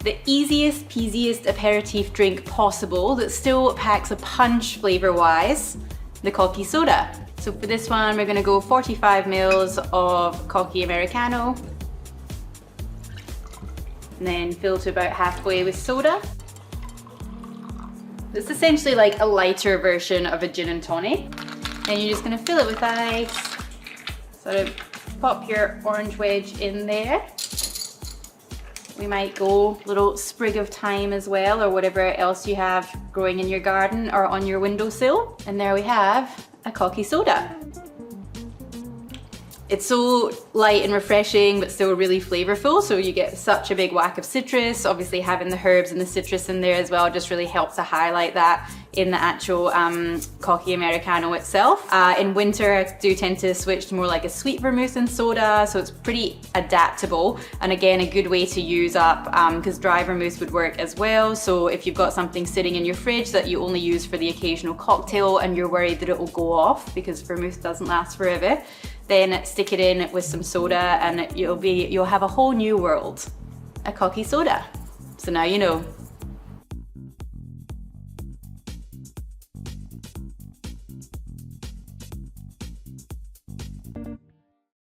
the easiest peasiest aperitif drink possible that still packs a punch flavor-wise, the Cocchi Soda. So for this one, we're gonna go 45 mils of Cocchi Americano, and then fill to about halfway with soda. It's essentially like a lighter version of a gin and tonic. And you're just gonna fill it with ice. Sort of pop your orange wedge in there. We might go a little sprig of thyme as well, or whatever else you have growing in your garden or on your windowsill. And there we have a Cocchi Soda. It's so light and refreshing, but still really flavorful. So you get such a big whack of citrus. Obviously having the herbs and the citrus in there as well just really helps to highlight that in the actual Cocchi Americano itself. In winter, I do tend to switch to more like a sweet vermouth and soda, so it's pretty adaptable. And again, a good way to use up, because dry vermouth would work as well. So if you've got something sitting in your fridge that you only use for the occasional cocktail and you're worried that it will go off because vermouth doesn't last forever, then stick it in with some soda and you'll have a whole new world. A Cocchi Soda. So now you know.